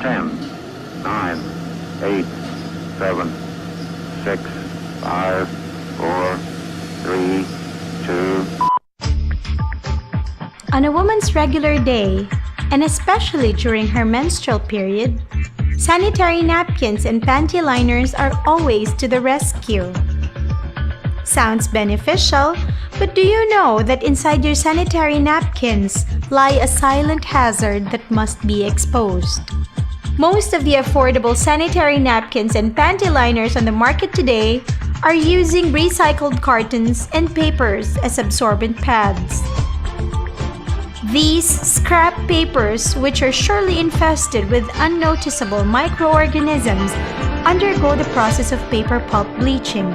10, 9, 8, 7, 6, 5, 4, 3, 2. On a woman's regular day, and especially during her menstrual period, sanitary napkins and panty liners are always to the rescue. Sounds beneficial, but do you know that inside your sanitary napkins lie a silent hazard that must be exposed? Most of the affordable sanitary napkins and panty liners on the market today are using recycled cartons and papers as absorbent pads. These scrap papers, which are surely infested with unnoticeable microorganisms, undergo the process of paper pulp bleaching.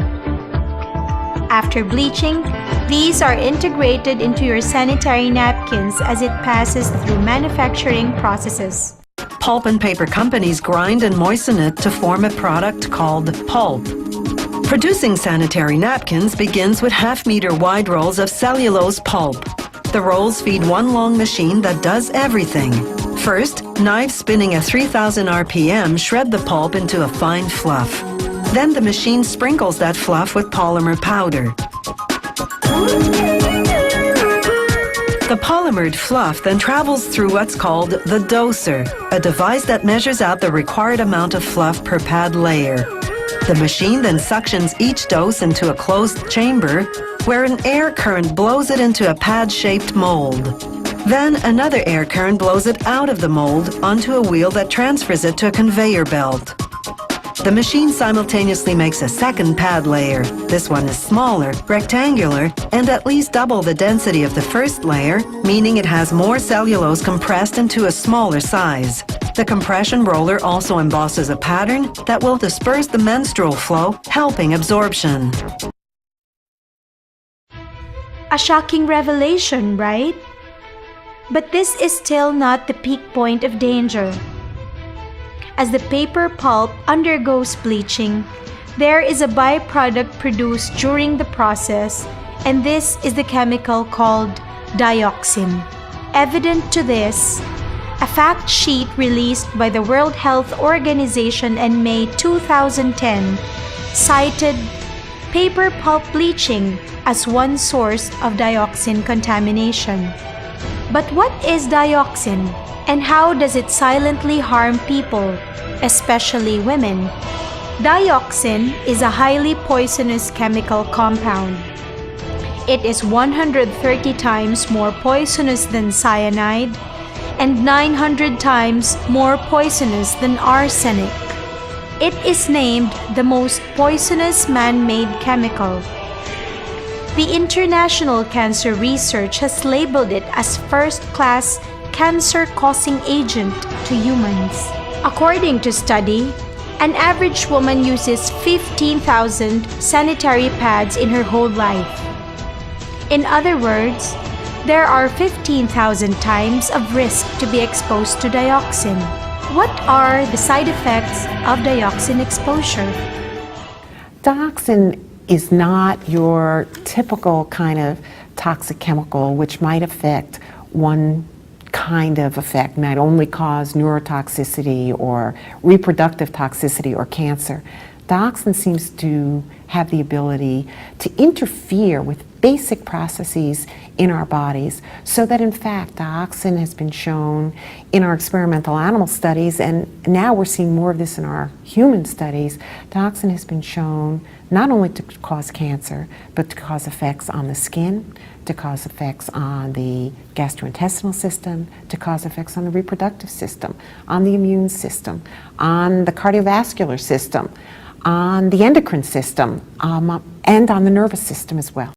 After bleaching, these are integrated into your sanitary napkins as it passes through manufacturing processes. Pulp and paper companies grind and moisten it to form a product called pulp. Producing sanitary napkins begins with half-meter wide rolls of cellulose pulp. The rolls feed one long machine that does everything. First, knives spinning at 3000 RPM shred the pulp into a fine fluff. Then the machine sprinkles that fluff with polymer powder. The polymered fluff then travels through what's called the doser, a device that measures out the required amount of fluff per pad layer. The machine then suctions each dose into a closed chamber, where an air current blows it into a pad-shaped mold. Then another air current blows it out of the mold onto a wheel that transfers it to a conveyor belt. The machine simultaneously makes a second pad layer. This one is smaller, rectangular, and at least double the density of the first layer, meaning it has more cellulose compressed into a smaller size. The compression roller also embosses a pattern that will disperse the menstrual flow, helping absorption. A shocking revelation, right? But this is still not the peak point of danger. As the paper pulp undergoes bleaching, there is a byproduct produced during the process, and this is the chemical called dioxin. Evident to this, a fact sheet released by the World Health Organization in May 2010 cited paper pulp bleaching as one source of dioxin contamination. But what is dioxin, and how does it silently harm people, especially women? Dioxin is a highly poisonous chemical compound. It is 130 times more poisonous than cyanide and 900 times more poisonous than arsenic. It is named the most poisonous man-made chemical. The International Cancer Research has labeled it as first-class cancer-causing agent to humans. According to study, an average woman uses 15,000 sanitary pads in her whole life. In other words, there are 15,000 times of risk to be exposed to dioxin. What are the side effects of dioxin exposure? Dioxin is not your typical kind of toxic chemical which might affect one kind of effect, might only cause neurotoxicity or reproductive toxicity or cancer. Dioxin seems to have the ability to interfere with basic processes in our bodies, so that in fact dioxin has been shown in our experimental animal studies, and now we're seeing more of this in our human studies. Dioxin has been shown not only to cause cancer, but to cause effects on the skin, to cause effects on the gastrointestinal system, to cause effects on the reproductive system, on the immune system, on the cardiovascular system, on the endocrine system, and on the nervous system as well.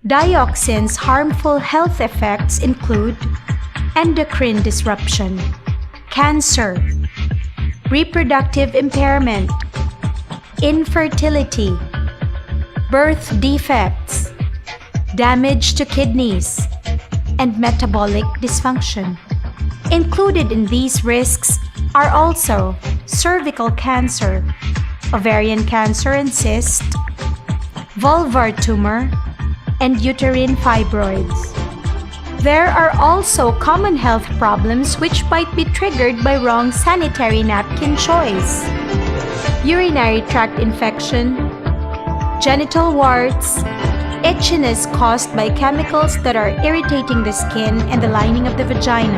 Dioxin's harmful health effects include endocrine disruption, cancer, reproductive impairment, infertility, birth defects, damage to kidneys, and metabolic dysfunction. Included in these risks are also cervical cancer, ovarian cancer and cyst, vulvar tumor, and uterine fibroids. There are also common health problems which might be triggered by wrong sanitary napkin choice. Urinary tract infection, genital warts, itchiness caused by chemicals that are irritating the skin and the lining of the vagina,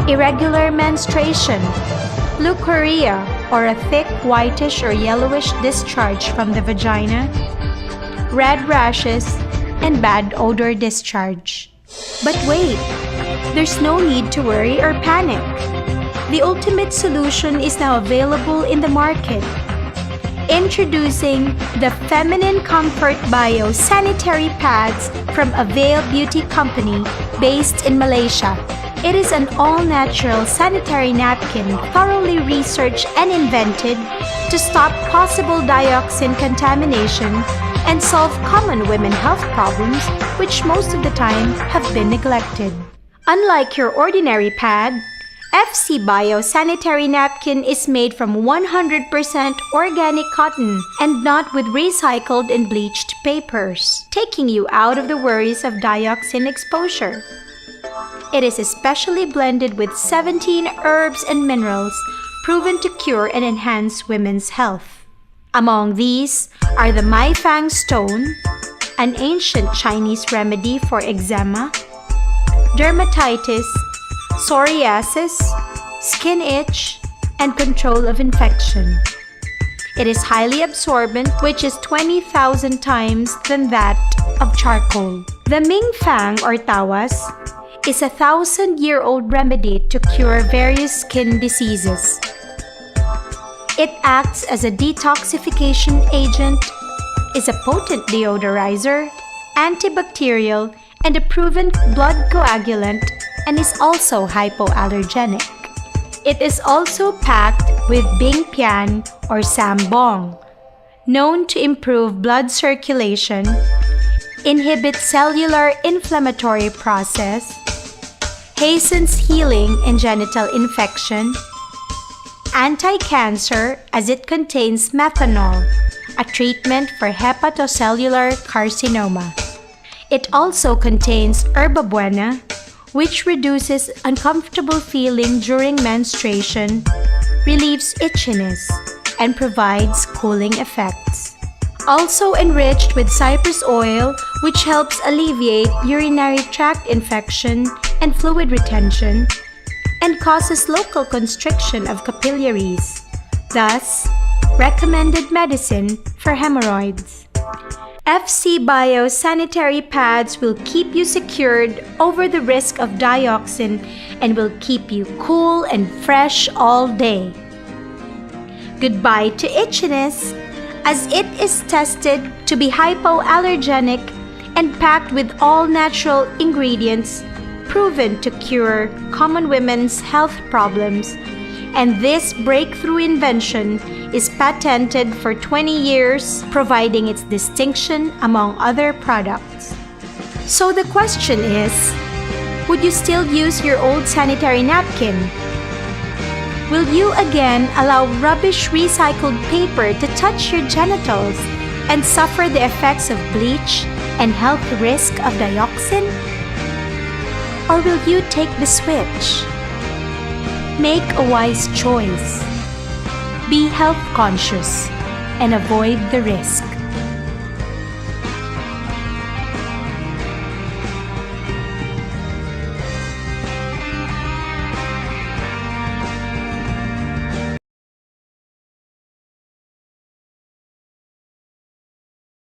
irregular menstruation, leukorrhea, or a thick whitish or yellowish discharge from the vagina, red rashes, and bad odor discharge. But wait, there's no need to worry or panic. The ultimate solution is now available in the market. Introducing the Feminine Comfort Bio Sanitary Pads from Avail Beauty Company based in Malaysia. It is an all-natural sanitary napkin thoroughly researched and invented to stop possible dioxin contamination and solve common women health problems which most of the time have been neglected. Unlike your ordinary pad, FC Bio Sanitary Napkin is made from 100% organic cotton and not with recycled and bleached papers, taking you out of the worries of dioxin exposure. It is especially blended with 17 herbs and minerals proven to cure and enhance women's health. Among these are the Mai Fang stone, an ancient Chinese remedy for eczema, dermatitis, psoriasis, skin itch, and control of infection. It is highly absorbent, which is 20,000 times than that of charcoal. The Ming Fang or Tawas is a 1,000-year-old remedy to cure various skin diseases. It acts as a detoxification agent, is a potent deodorizer, antibacterial, and a proven blood coagulant, and is also hypoallergenic. It is also packed with Bing Pian or Sambong, known to improve blood circulation, inhibit cellular inflammatory process, hastens healing in genital infection, anti-cancer as it contains methanol, a treatment for hepatocellular carcinoma. It also contains Herba Buena, which reduces uncomfortable feeling during menstruation, relieves itchiness, and provides cooling effects. Also enriched with cypress oil, which helps alleviate urinary tract infection and fluid retention, and causes local constriction of capillaries, thus recommended medicine for hemorrhoids. FC Bio sanitary pads will keep you secured over the risk of dioxin and will keep you cool and fresh all day. Goodbye to itchiness, as it is tested to be hypoallergenic and packed with all natural ingredients proven to cure common women's health problems, and this breakthrough invention is patented for 20 years, providing its distinction among other products. So the question is, would you still use your old sanitary napkin? Will you again allow rubbish recycled paper to touch your genitals and suffer the effects of bleach and health risk of dioxin? Or will you take the switch? Make a wise choice. Be health conscious and avoid the risk.